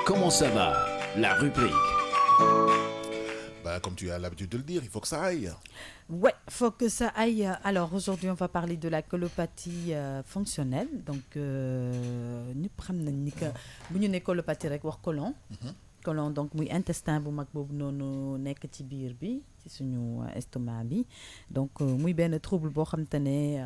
Comment ça va? La rubrique. Comme tu as l'habitude de le dire, il faut que ça aille. Ouais, faut que ça aille. Alors aujourd'hui, on va parler de la colopathie fonctionnelle. Donc, ñëpp xam nañ ni que bu ñu ne colopathie rek wax colon. Colon donc muy intestin bu mag boobu noonu nekk ci biir bi ci suñu estomac bi. Donc muy benn trouble boo xam te ne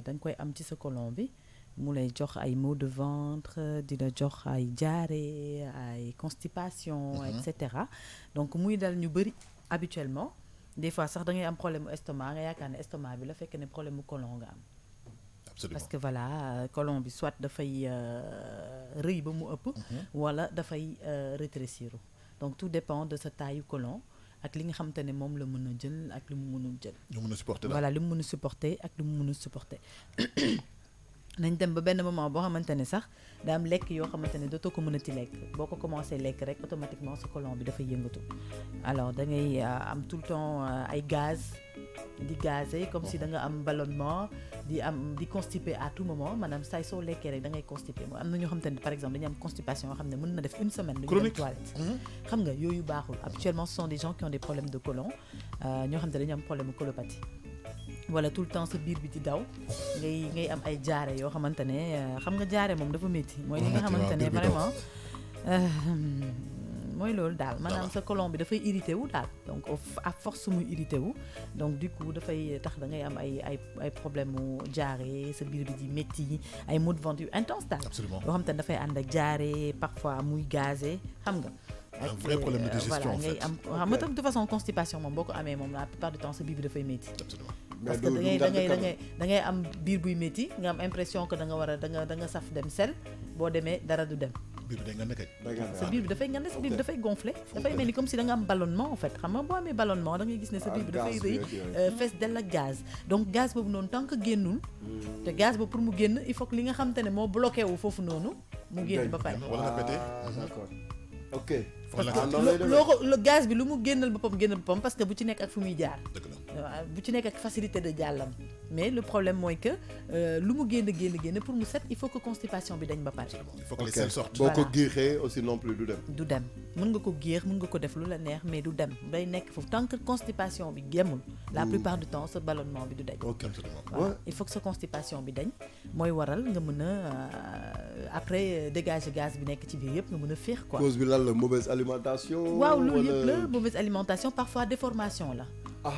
da nga koy am ci sa colon bi. mu lay jox ay maux de ventre di la jox ay diarrhée ay constipation et cetera donc muy dal ñu bëri habituellement des fois sax da ngay am problème mu estomac nga yaakaar ne estomac bi la fekk ne problème mu colon nga am. Absolument. Parce que voilà colon bi soit dafay rëy ba mu ëpp wala dafay rétrécir donc tout dépend de sa taille colon ak li nga xamante ne moom la mën a jël ak li mu mënul jël. ñu mën a supporter voilà li mu mën a supporter ak li mu mënul supporter. nañ dem ba benn moment boo xamante ne sax daa am lekk yoo xamante ne dootoo ko mënati lekk boo ko commencé lekk rek automatiquement sa colon bi dafay yëngatu alors da ngay am tout le temps ay gaz di gazé comme si da nga am ballonnement di constipé à tout moment maanaam say soo lekkee rek da ngay constipé am na ñoo xamante ne par exemple dañu am constipation yoo xam ne mën na def une semaine du ñu dem toilette xam nga yooyu baaxul habituellement ce sont des gens qui ont des problèmes de colon ñoo xam ne dañu am problème de colopathie wala tout le temps sa biir bi di daw ngay am ay jaare yoo xamante ne xam nga jaare moom dafa métti mooy li nga xamante ne vraiment mooy loolu daal maanaam sa colon bi dafay irrité wu daal donc à force muy irrité wu donc du coup dafay tax da ngay am ay problème mu jaare sa biir bi di métti ay maux de ventre yu intense daal yoo xamante ne dafay ànd ak jaare parfois muy gazé xam nga un vrai problème de digestion voilà ngay am xam nga de façon constipation moom boo ko amee moom la plupart du temps sa biir bi dafay métti parce que da ngay am biir buy métti nga am impression que da nga war a da nga saf dem sel boo demee dara du dem biir bi day ngande kay sa biir bi dafay ngande sa biir bi dafay gonflé dafay mel ni comme si da nga am ballonnement en fait xam nga boo amee ballonnement da ngay gis ne sa biir bi dafay rëy fees dell ak gaz donc gaz boobu noonu tant que génnul te gaz boobu pour mu génn il faut que li nga xamante ne moo bloqué wu foofu noonu mu génn ba pare wala nga pété d'accord ok parce que le gaz bi lu mu génnal boppam parce que bu ci nekk ak fu muy jaar bu ci nekk ak facilité de jàllam mais le problème mooy que lu mu génn pour mu set il faut que constipation bi dañ ba pare il faut que les selles sortent boo ko géexee aussi non plus du dem mën nga ko géex mën nga ko def lu la neex mais du dem day nekk foofu tant que constipation bi gémmul la plupart du temps sa ballonnement bi du dañ voilà il faut que sa constipation bi dañ mooy waral nga mën a après dégager gaz bi nekk ci biir yëpp nga mën a féex quoi cause bi lan la mauvaise alimentation waaw loolu yëpp la mauvaise alimentation parfois déformation la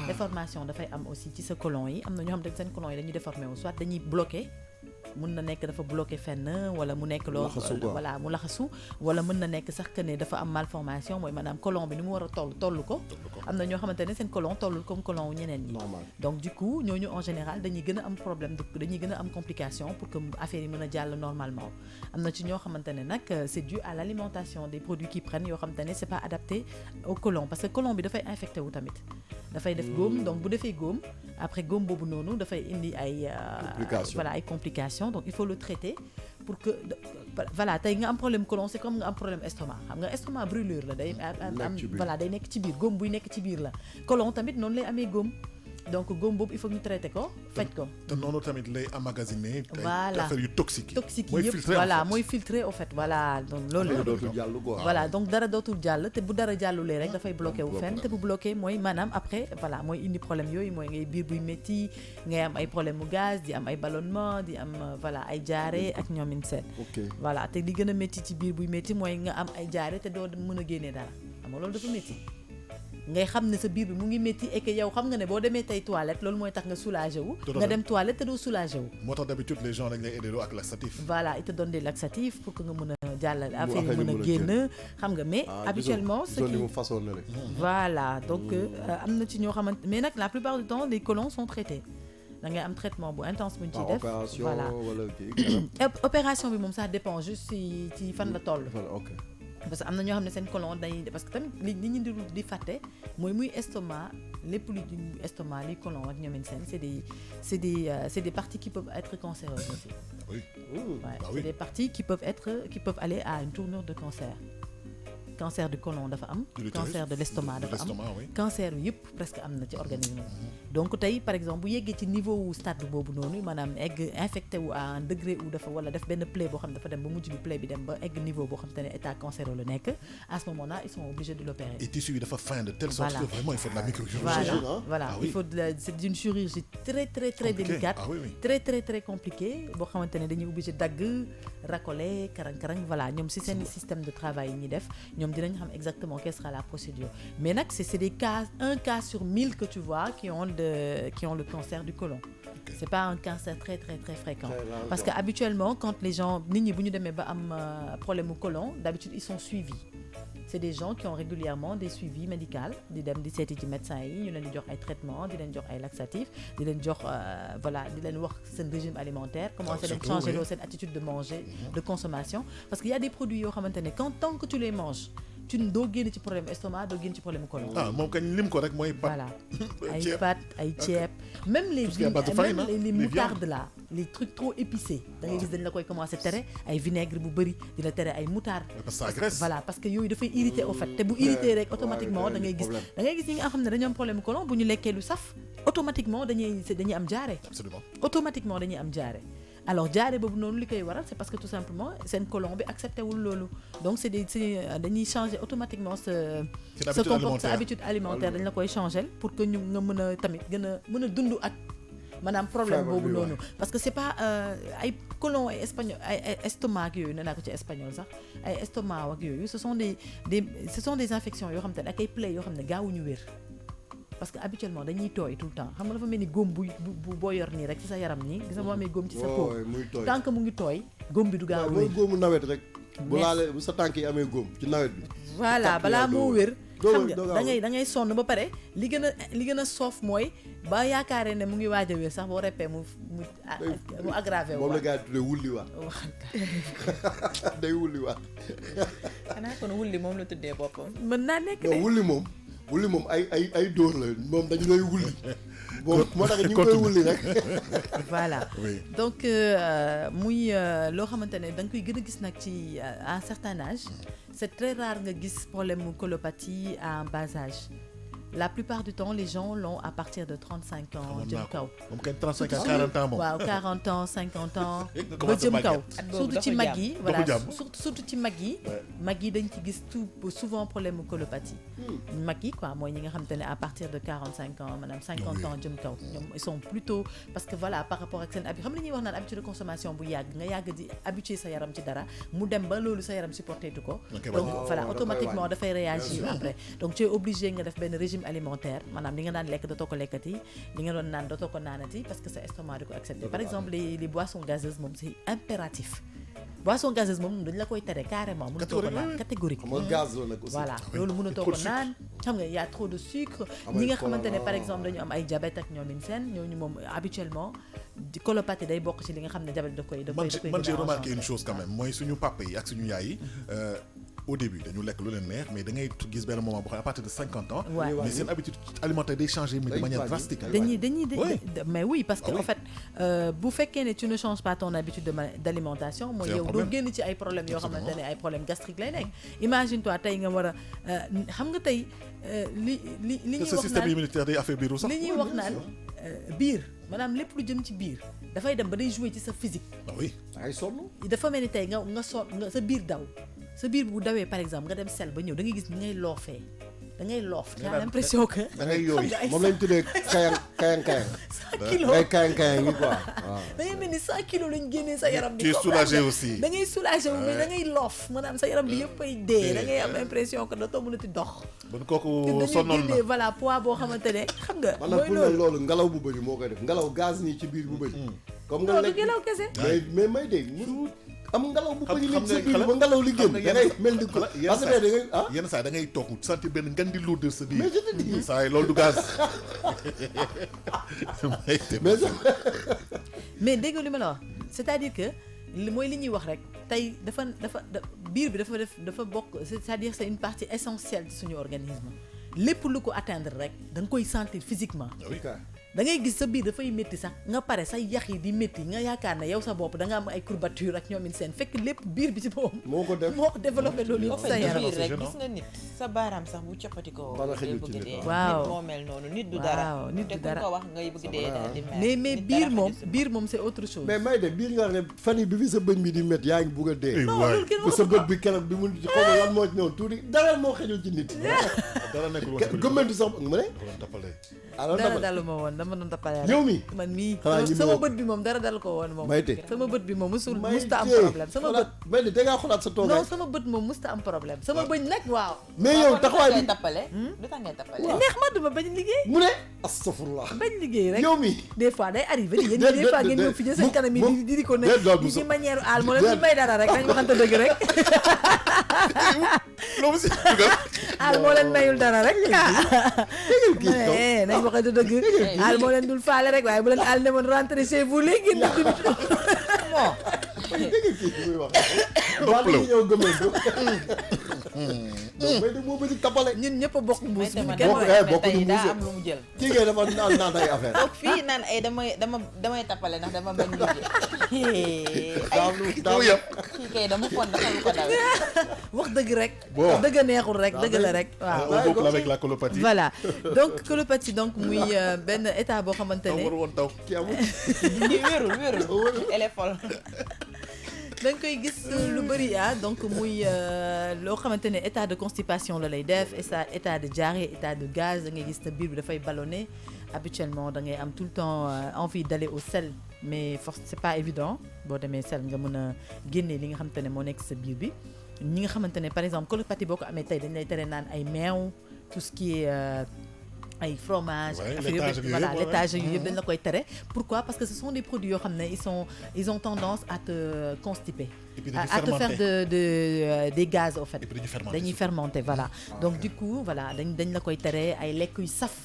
déformation dafay am aussi ci sa colon yi am na ñoo xam ne seen colon yi dañuy déformé wu soit dañuy bloqué mën na nekk dafa bloqué fenn wala mu nekk loolu voilà mu laxasu wala mën na nekk sax que ne dafa am malformation mooy maanaam colon bi ni mu war a toll ko am na ñoo xamante ne seen colon tollul comme colon wu ñeneen ñi donc du coup ñooñu en général dañuy gën a am problème dañuy gën a am complication pour que affaire yi mën a jàll normalement am na ci ñoo xamante ne nag c'est dû à l'alimentation des produits qu'ils prennent yoo xamante ne c'est pas adapté au colon parce que colon bi dafay infecté wu tamit dafay def góom donc bu defee góom après góom boobu noonu dafay indi ay voilà ay complications donc il faut le traiter pour que voilà tey nga am problème colon c'est comme nga am problème estomac xam nga estomac brûlure la day am voilà day nekk ci biir góom buy nekk ci biir la colon tamit noonu lay amee góom donc góom boobu il faut que ñu traiter ko faj ko te noonu tamit lay emmagasiner voilà affaire yu toxique yi yëpp voilà mooy filtrer au fait voilà donc loolu voilà donc dara dootul jàll te bu dara jàllulee rek dafay bloqué wu fenn te bu bloqué mooy maanaam après voilà mooy indi problème yooyu mooy ngay biir buy métti ngay am ay problème mu gaz di am ay ballonnement di am voilà ay jaare ak ñoomin seen voilà te li gën a métti ci biir buy métti mooy nga am ay jaare te doo mën a génnee dara xam nga loolu dafa métti ngay xam ne sa biir bi mu ngi métti et que yow xam nga ne boo demee tey toilette loolu mooy tax nga soulagé wu nga dem toilette te doo soulagé wu moo tax d'habitude les gens dañ lay aider ak laxatif voilà ils te donnent des laxatifs pour que nga mën a jàllale affaire yi mën a génn xam nga mais habituellement ce qui voilà donc am na ci ñoo xamante mais nag la plupart du temps les colons sont traités da ngay am traitement bu intense bu ñu ciy def voilà opération bi moom ça dépend juste ci fan la toll parce que am na ñoo xam ne seen colon day parce que tamit li ñu di fàtte mooy muy estomac lépp lu estomac li colon ak ñoom seen c'est des parties qui peuvent être cancéreuses aussi. Oui. Ouais, c'est des parties qui peuvent aller à une tournure de cancer. cancer du côlon dafa am cancer de l'estomac dafa am cancer yëpp presque am na ci organisme donc tey par exemple bu yeggee ci niveau wu stade boobu noonu maanaam egg infecté wu à un degré où dafa wala def benn plaie boo xam ne dafa dem ba mujj bi plaie bi dem ba egg niveau boo xam te ne état cancéreux la nekk à ce moment là ils sont obligés de l'opérer. Et tissu yi dafa fin de telle sorte que vraiment il faut de la microchirurgie. Voilà, il faut c'est une chirurgie très délicate, très très très compliquée boo xamante ne dañuy obligé dagg racoler karang voilà ñoom si seen système de travail yi ñuy def ñoom dinañ xam exactement quelle sera la procédure mais nag c'est des cas 1 cas sur 1000 que tu vois qui ont le cancer du côlon. C'est pas un cancer très très très fréquent parce que habituellement quand les gens nit ñi bu ñu demee ba am problème mu côlon d'habitude ils sont suivis. C'est des gens qui ont régulièrement des suivis médicaux di dem di seeti ci médecin yi ñu leen di jox ay traitements di leen jox ay laxatifs di leen jox voilà di leen wax seen régime alimentaire commencer dem changer loo seen attitude de manger de consommation parce qu'il y a des produits yoo xamante ne tant que tu les manges tu doo génn ci problème estomac doo génn ci problème côlon. moom kañ lim ko rek mooy pat. Voilà ay pat ay ceeb même les moutardes là les trucs trop épicés da ngay gis dañ la koy commencer tere ay vinaigre bu bëri dina tere ay moutarde voilà parce que yooyu dafay irriter au fait te bu irriter rek automatiquement da ngay gis ñi nga xam ne dañoo am problème côlon bu ñu lekkee lu saf automatiquement dañuy am diarrhée. Absolument. Automatiquement dañuy am diarrhée. Alors diarrhée boobu noonu li koy waral c'est parce que tout simplement seen côlon bi accepté wul loolu donc dañuy changer automatiquement sa habitude alimentaire dañ la koy changer pour que ñu nga mën a tamit gën a mën a dund ak maanaam problème boobu noonu parce que c'est pas ay côlon ay espagnol ay estomac yooyu nee naa ko ci espagnol sax ay estomac ak yooyu ce sont des infections yoo xam te ne ak ay plaies yoo xam ne gaawuñu wér parce que habituellement dañuy tooy tout le temps xam nga dafa mel ni góom bu boo yor nii rek ci sa yaram nii gis nga boo amee góom ci sa peau tant que mu ngi tooy góom bi du gaaw a wér. mooy góomu nawet rek. bu laalee bu sa tànk yi amee góom ci nawet bi. voilà balaa moo wér. xam nga da ngay sonn ba pare li gën a soof mooy ba yaakaaree ne mu ngi waaj a wér sax boo reppee mu aggravé wu. moom la gars yi tuddee wulliwaat. day wulliwaat. xanaa kon wulli moom la tuddee boppam. mën naa nekk de wulli moom ay dóor la moom dañu lay wulli bon moo tax ñu ngi koy wulli rek. Voilà donc muy loo xamante ne da nga koy gën a gis nag ci à un certain âge c'est très rare nga gis problème mu colopathie à un bas âge. La plupart du temps les gens l'ont à partir de 35 ans jëm kaw. moom kay 35 ans 40 ans moom. waaw 40 ans 50 ans. ba jëm kaw surtout ci mag yi. voilà surtout ci mag yi. mag yi dañ ci gis tout souvent problème mu colopathie. mag yi quoi mooy ñi nga xamante ne à partir de 45 ans maanaam 50 ans jëm kaw ñoom ils sont plutôt parce que voilà par rapport ak seen habitude xam nga li ñuy wax naan habitude de consommation bu yàgg nga yàgg di habituer sa yaram ci dara mu dem ba loolu sa yaram supporté tu ko. donc voilà automatiquement dafay réagir après donc tu es obligé nga def benn régime alimentaire maanaam li nga daan lekk dootoo ko lekkati li nga doon naan dootoo ko naanati parce que sa estomac di ko accepter par exemple les boissons gazeuses moom c'est impératif boisson gazeuse moom dañ la koy tere carrément mënatoo ko naan catégorique voilà loolu mënatoo ko naan xam nga y a trop de sucre ñi nga xamante ne par exemple dañu am ay diabète ak ñoomin seen ñooñu moom habituellement colopathie day bokk ci li nga xam ne diabète da koy man j'ai remarqué une chose quand même mooy suñu papa yi ak suñu yaay yi au début dañu lekk lu leen neex mais da ngay gis benn moment boo xam ne à partir de 50 ans mais seen habitude alimentaire day changer mais de manière drastique dañuy mais oui parce que en fait bu fekkee ne tu ne changes pas ton habitude d'alimentation mooy yow doo génn ci ay problèmes yoo xamante ne ay problèmes gastriques lay nekk imagine toi tey nga war a xam nga tey li ñuy wax naan système immunitaire day affaiblir sax li ñuy wax naan biir maanaam lépp lu jëm ci biir dafay dem ba day jouer ci sa physique oui ay sonn dafa mel ni tey nga sa biir daw sa biir bu dawee par exemple nga dem sel ba ñëw da ngay gis ni ngay loofee da ngay loof tu as l'impression que da ngay yooyu moom lañ tuddee kayang 100 kilos ay kayang yi quoi da ngay mel ni 100 kilos lañ génnee sa yaram bi tu es soulagé aussi da ngay soulagé wu mais da ngay loof maanaam sa yaram bi yëpp ay dee da ngay am impression que dootoo mënati dox bon kooku sonnoon na voilà poids boo xamante ne xam nga mooy loolu ngelaw bu bëri moo koy def ngelaw gaz nii ci biir bu bëri comme nga lekk ngelaw kese mais may dégg am ngelaw bu bëri nekk sa biir ba ngelaw li génn da ngay mel ni parce que da ngay yenn saa da ngay toog sentir benn ngan di lourd sa biir saa yi loolu du gaz mais dégg li ma la wax c'est-à-dire que mooy li ñuy wax rek tey dafa biir bi dafa bokk c'est-à-dire c'est une partie essentielle de suñu organisme lépp lu ko atteindre rek da nga koy sentir physiquement da ngay gis sa biir dafay métti sax nga pare sa yax yi di métti nga yaakaar ne yow sa bopp da nga am ay courbature ak ñoom seen fekk lépp biir bi ci boppam moo ko développé loolu yëpp sa yaram biir rek gis nga nit sa baaraam sax bu coppati ko dara xëjul bëgg ci nit. dee Waaw. nit moo mel noonu nit du dara nit du te ku dara. ko wax ngay bëgg dee daal di mel mais Nit biir dara moom xëjul si biir moom c'est autre chose mais may de biir nga ne fan yi bi fi sa bëñ bi di métti yaa ngi bugg a dee Eh, waay ba sa bët bi keroog bi mu xaw ma lan moo ci ñëw tuuti dara moo xëjul ci nit dara nekkul woon gëmmantu sax mu ne ko doon tappalee. alors dara dama daluma woon dama doon tappale rek. yow mi man mii xanaa ñi sama ma- bët bi moom dara dal ko woon moom. Mayte. sama bët bi moom musta am tee problème sama bët. may de dangaa xoolaat sa toogaay non sama bët moom musta am problème sama bëñ nag waaw. mais yow taxawaay ngay bi tappale lu tax ngay tappale Waaw. neex ma duma bañ liggéey. mu ne astafurlah bañ liggéey rek. yow mi des fois day arrivé yéen déet, des fois déet, ngeen ñëw déet. fi jël seen kanam yi Mu- di ko ne déet, doot, di mu ci so- manière aal moo leen déet. ñu may dara rek dañ waxante dëgg rek loolu si dugal. aal moo leen mayul dara rek ah kii ma ne nañ waxante dëgg aal moo leen dul faale rek waaye bu leen aal ne woon rentré chez vous léegi ngeen di moo dégg nga kii muy wax waa dañuy ñëw gëmmantu donc may de moo bëri tappale ñun ñëpp a bokk mbuus may bu dama kenn bokk- mooy- eh, bokkuñu tey daa muuse. am lu mu jël kii ngay dafa naan ay affaire toog fii naan ay damay tappale ndax dama bañ liggéey daam lu daam Mu yëpp. kii kay dama fon dafa lu ko dawee wax dëgg rek Bon. dëgg neexul rek dëgg la rek waaw On boucle avec la colopathie. voilà donc colopathie donc muy benn état boo xamante taw ne war woon taw. kii amul kii wérul éléphol da nga koy gis lu bëri donc muy loo xamante ne état de constipation la lay def état de diarrhée état de gaz da ngay gis ne biir bi dafay ballonné habituellement da ngay am tout le temps envie d'aller au sel mais force c'est pas évident boo demee sel nga mën a génnee li nga xamante ne moo nekk sa biir bi ñi nga xamante ne par exemple colopathie boo ko amee tey dañ lay tere naan ay meew tout ce qui est ay fromage Ouais, affaire laitage yëpp ak voilà yooyu yëpp, laitage yooyu yëpp dañ la koy tere pourquoi parce que ce sont des produits yoo xam ne ils ont tendance à te constiper Et puis dañuy à te faire des gaz au fait Et puis dañuy fermenter. dañuy fermenter voilà donc du coup voilà dañ la koy tere ay lekk yu saf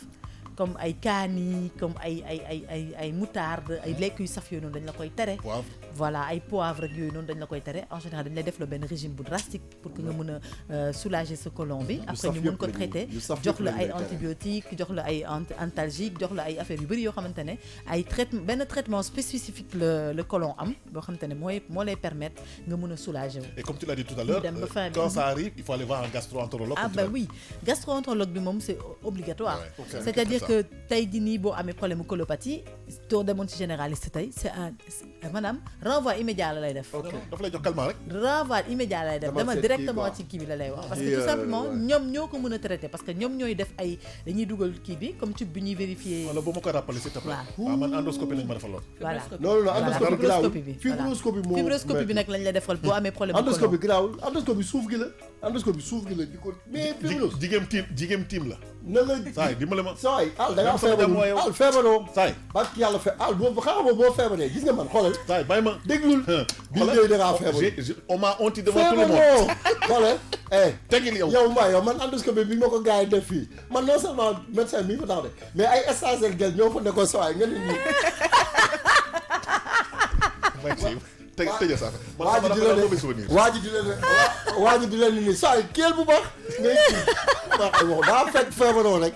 comme ay kaani comme ay moutarde ay lekk yu saf yooyu noonu dañ la koy tere Poivre. voilà ay poivre ak yooyu noonu dañ la koy tere en général dañ lay def la benn régime bu drastique pour que nga mën a soulager sa côlon bi après saf ñu mën yëpp ko lañuy- traiter yu saf jox yëpp la lañ ay lay tere. antibiotiques jox la ay antalgiques jox la ay affaires yu bëri yoo xamante ne ay benn traitement spécifique le côlon am boo xamante ne moo lay permettre nga mën a soulager wu. Et comme tu l'as dit tout à l'heure, dem ba fin bi. quand ça arrive, il faut aller voir un gastro-entérologue. Ah comme tu bah l'as dit. oui gastroentérologue bi moom c'est obligatoire Ouais, ok. c'est-à-dire C'est que tey jii nii boo amee problème colopathie doo demoon ci généraliste tey c'est un maanaam renvoi immédiat la lay def Non, daf lay jox calmant rek. renvoi immédiat la lay def Dama dama seet directement kii quoi. ci kii bi la lay wax parce que Kii, tout simplement ouais. ñoom ñoo ko mën a traiter parce que ñoom ñooy def ay dañuy dugal kii bi comme tube bi ñuy vérifier Wala boo ma ko rappelé s'il te plaît. Waaw. Ah, man endoscopie lañ ma defaloon. voilà non non voilà endoscopie garaawul fibroscopie bi fibroscopie moo fibroscopie bi nag lañ la defal boo amee problème bu endoscopie côlon. garaawul endoscopie suuf gi la endoscopie suuf gi la di ko mais fibros Jigéem team la. na nga Saay dimbale ma. saa yi da ngaa Même sama jàmm mooy feebaroo yow. feebaroo Saay. parce que yàlla boo xam nga boo feebaree gis nga man xoolal Saay bàyyi ma. déglul bii léegi da ngaa feebar On m'a honte devant tout le monde. feebaroo xoolal Tegil yow. yow maa yow man endoscopie bi ma ko gars yi def fii man non seulement médecin mi fa tax de mais ay stagiaires gel ñoo fa nekkoon saa yi nga ne nii Tëjee sax. waa ji di la ne waa ji di la ne waa ji di la ne nii saa yi keel bu baax ngay kii waaw daa fekk feebaroo rek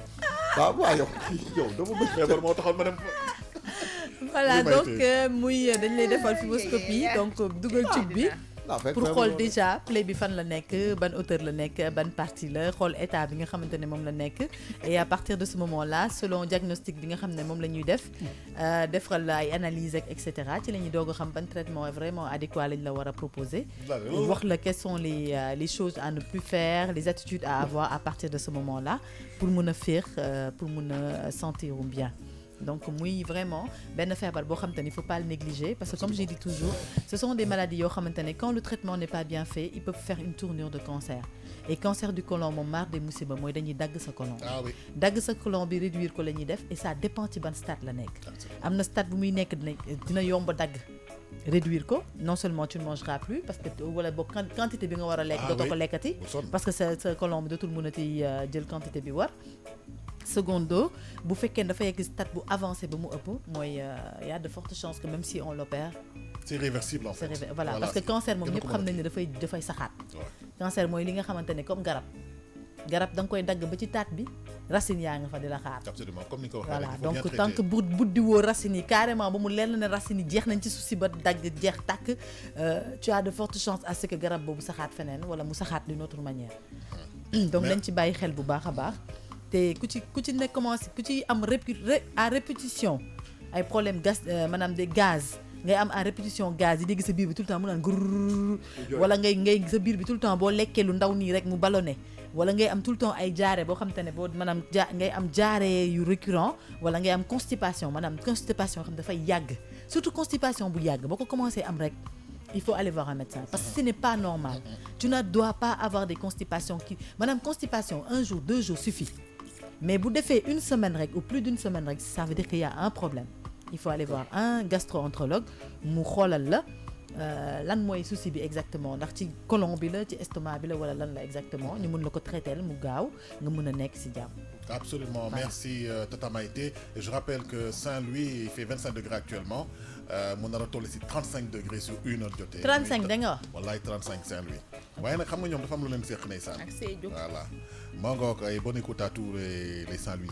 waaw waaw yow dama bëgg Feebar moo taxoon ma dem. voilà li may donc téye. muy dañ lay defal fibroscopie donc dugal tube bi daa fekk pour feebaroo xool déjà plaie bi fan la nekk ban hauteur la nekk ban partie la xool état bi nga xamante ne moom la nekk et à partir de ce moment là selon diagnostic bi nga xam ne moom la ñuy def defal la ay analyse ak et cetera ci la ñuy doog a xam ban traitement vraiment adéquat lañ la war a proposer wax la quelles sont les choses à ne plus faire les attitudes à avoir à partir de ce moment là pour mun a féex pour mun a sentir bien donc muy vraiment benn feebar boo xamante ni il faut pas le négliger parce que comme je dis toujours ce sont des maladies yoo xamante ne quand le traitement n'est pas bien fait ils peuvent faire une tournure de cancer et cancer du côlon moom maar de musiba mooy dañuy dagg sa côlon Ah oui. dagg sa côlon bi réduire ko la ñuy def et ça dépend ci ban stade la nekk am na stade bu muy nekk dina yomb a dagg réduire ko non seulement tu ne mangeras plus parce que wala boog quantité bi nga war a lekk dootoo ko lekkati parce que sa côlon bi dootul mënati jël quantité bi war secondo bu fekkee dafa yegg stade bu avancé ba mu ëpp mooy y a de fortes chances que même si on l'opère c'est réversible en fait. voilà parce que cancer moom ñëpp xam nañ ne dafay saxaat cancer mooy li nga xamante ne comme garab da nga koy dagg ba ci taat bi racines yaa nga fa di la xaar. Absolument comme ni ko waxee. voilà il faut bien donc traiter. tant que buddi woo racines yi carrément ba mu leer na ne racines yi jeex nañ ci suuf si ba dagg jeex tàkk tu as de fortes chances à ce que garab boobu saxaat feneen wala mu saxaat d'une autre manière. donc dañ ci bàyyi xel bu baax a baax te ku ci ne commencé ku ci am à répétition ay problème maanaam des gaz ngay am à répétition gaz yi dégg sa biir bi tout le temps mu naan grrr wala ngay sa biir bi tout le temps boo lekkee lu ndaw nii rek mu ballonné wala ngay am tout le temps ay jaare boo xam te ne boo maanaam ngay am jaare yu récurrent wala ngay am constipation maanaam constipation xam dafay yàgg surtout constipation bu yàgg boo ko commencé am rek il faut aller voir un médecin parce que ce n'est pas normal tu ne dois pas avoir des constipations maanaam constipation 1 jour 2 jours suffit mais bu defee une semaine rek ou plus d'une semaine rek ça veut dire qu'il y a un problème il faut aller voir un gastro-entérologue mu xoolal la lan mooy souci bi exactement ndax ci côlon bi la ci estomac bi la wala lan la exactement ñu mën la ko traiter mu gaaw nga mën a nekk ci jàmm. Absolument, voilà. Merci Tata Maïté. Et je rappelle que Saint-Louis il fait 25 degrés actuellement. Mon retour ici 35 degrés sur 1 heure jotee. 35 da nga wax. Wallaay 35 Saint-Louis. waaye nag xam nga ñoom dafa am lu leen seq ndeysaan. ak Sédhiou. Voilà. maa ngi ko ay bonne écoute à tous les Saint-Louisiens.